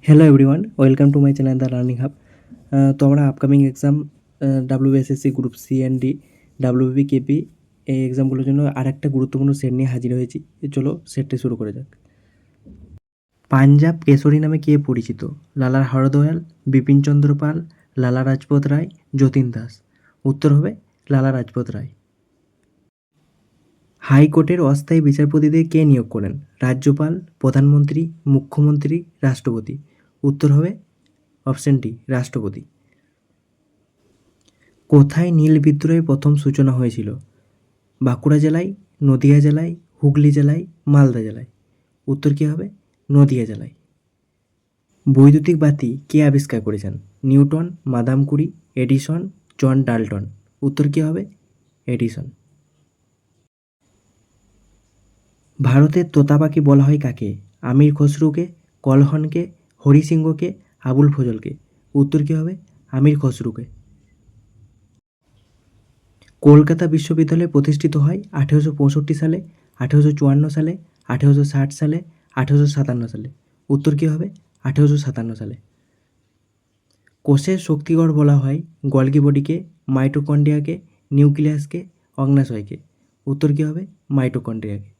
Hello everyone, welcome to my channel the learning hub. তো আমরা upcoming exam WBSSC group C and D, WB KP এই এক্সামগুলোর জন্য আর একটা গুরুত্বপূর্ণ সেট নিয়ে হাজির হয়েছি। চলো সেটটি শুরু করে যাক। পাঞ্জাব কেশরী নামে কে পরিচিত? লালা হরদয়াল, বিপিনচন্দ্র পাল, লালা রাজপথ রায়, যতীন দাস। উত্তর হবে লালা রাজপথ রায়। হাইকোর্টের অস্থায়ী বিচারপতিদের কে নিয়োগ করেন? রাজ্যপাল, প্রধানমন্ত্রী, মুখ্যমন্ত্রী, রাষ্ট্রপতি। উত্তর হবে অপশন ডি, রাষ্ট্রপতি। কোথায় নীল বিদ্রোহের প্রথম সূচনা হয়েছিল? বাঁকুড়া জেলায়, নদিয়া জেলায়, হুগলি জেলায়, মালদা জেলায়। উত্তর কী হবে? নদিয়া জেলায়। বৈদ্যুতিক বাতি কে আবিষ্কার করেছেন? Newton, Madame Curie, Edison, John Dalton. উত্তর কী হবে? এডিসন। ভারতের তোতা পাখি বলা হয় কাকে? আমির খসরুকে, কলহনকে, হরিসিংহকে, আবুল ফজলকে। উত্তর কী হবে? আমির খসরুকে। কলকাতা বিশ্ববিদ্যালয় প্রতিষ্ঠিত হয় 1865 সালে, 1854 সালে, 1860 সালে, 1857 সালে। উত্তর কী হবে? 1857 সালে। কোষের শক্তিগড় বলা হয় গলগি বডিকে, মাইটোকন্ড্রিয়াকে, নিউক্লিয়াসকে, অগ্ন্যাশয়কে। উত্তর কী হবে? মাইটোকন্ড্রিয়াকে।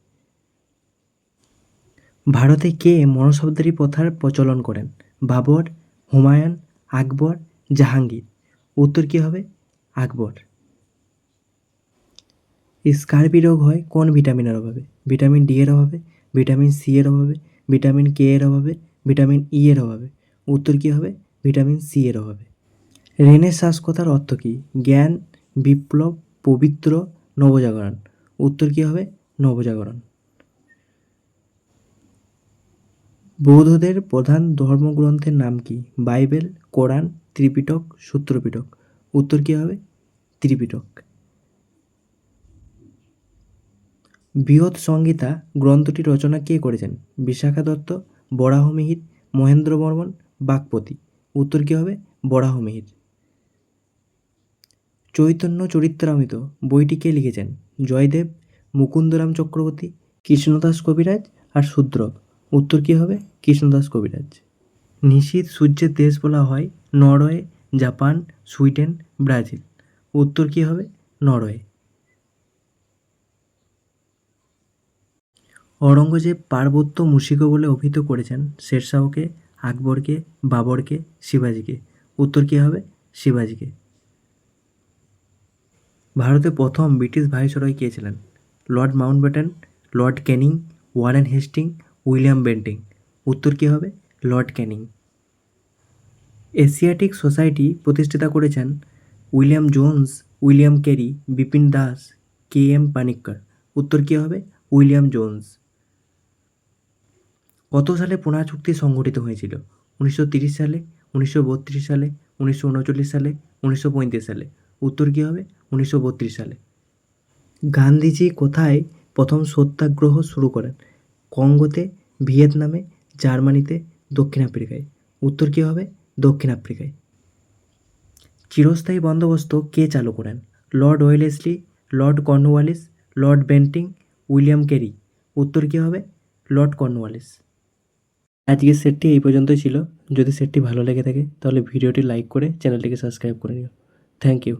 ভারতে কে মনসবদারি প্রথার প্রচলন করেন? বাবর, হুমায়ুন, আকবর, জাহাঙ্গীর। উত্তর কী হবে? আকবর। স্কারবি রোগ হয় কোন ভিটামিনের অভাবে? ভিটামিন ডি এর অভাবে, ভিটামিন সি এর অভাবে, ভিটামিন কে এর অভাবে, ভিটামিন ই এর অভাবে। উত্তর কী হবে? ভিটামিন সি এর অভাবে। রেনেসাঁস কথার অর্থ কী? জ্ঞান, বিপ্লব, পবিত্র, নবজাগরণ। উত্তর কী হবে? নবজাগরণ। বৌদ্ধদের প্রধান ধর্মগ্রন্থের নাম কি? বাইবেল, কোরআন, ত্রিপিটক, সূত্রপিটক। উত্তর কী হবে? ত্রিপিটক। বৃহৎ সংহিতা গ্রন্থটি রচনা কে করেছেন? বিশাখা দত্ত, বরাহ মিহির, মহেন্দ্র বর্মন, বাগপতি। উত্তর কী হবে? বরাহ মিহির। চৈতন্য চরিত্রামৃত বইটি কে লিখেছেন? জয়দেব, মুকুন্দরাম চক্রবর্তী, কৃষ্ণদাস কবিরাজ আর শূদ্রক। উত্তর কী হবে? কৃষ্ণদাস কবিরাজ। নিশীথ সূর্যের দেশ বলা হয় নরওয়ে, জাপান, সুইডেন, ব্রাজিল। উত্তর কী হবে? নরওয়ে। অরঙ্গজেব পার্বত্য মুশিকো বলে অভিহিত করেছেন শেরশাহকে, আকবরকে, বাবরকে, শিবাজীকে। উত্তর কী হবে? শিবাজীকে। ভারতে প্রথম ব্রিটিশ ভাইসরয় কে ছিলেন? Lord Mountbatten, lord Canning, Warren Hasting, William Bentinck. উত্তর কী হবে? Lord Canning. এশিয়াটিক সোসাইটি প্রতিষ্ঠাতা করেছেন William Jones, William Carey, Bipin Das, K M Panikkar. উত্তর কী হবে? William Jones. কত সালে পুনা চুক্তি সংঘটিত হয়েছিল? 1930 সালে, 1932 সালে, 1939 সালে, 1935 সালে। উত্তর কী হবে? 1932 সালে। গান্ধীজি কোথায় প্রথম সত্যাগ্রহ শুরু করেন? কঙ্গোতে, ভিয়েতনামে, জার্মানিতে, দক্ষিণ আফ্রিকায়। উত্তর কী হবে? দক্ষিণ আফ্রিকায়। চিরস্থায়ী বন্দোবস্ত কে চালু করেন? Lord Wellesley, Lord Cornwallis, Lord Bentinck, William carry. উত্তর কী হবে? Lord Cornwallis. আজকের সেটটি এই পর্যন্তই ছিল। যদি সেটটি ভালো লেগে থাকে তাহলে ভিডিওটি লাইক করে চ্যানেলটিকে সাবস্ক্রাইব করে নিও। Thank you.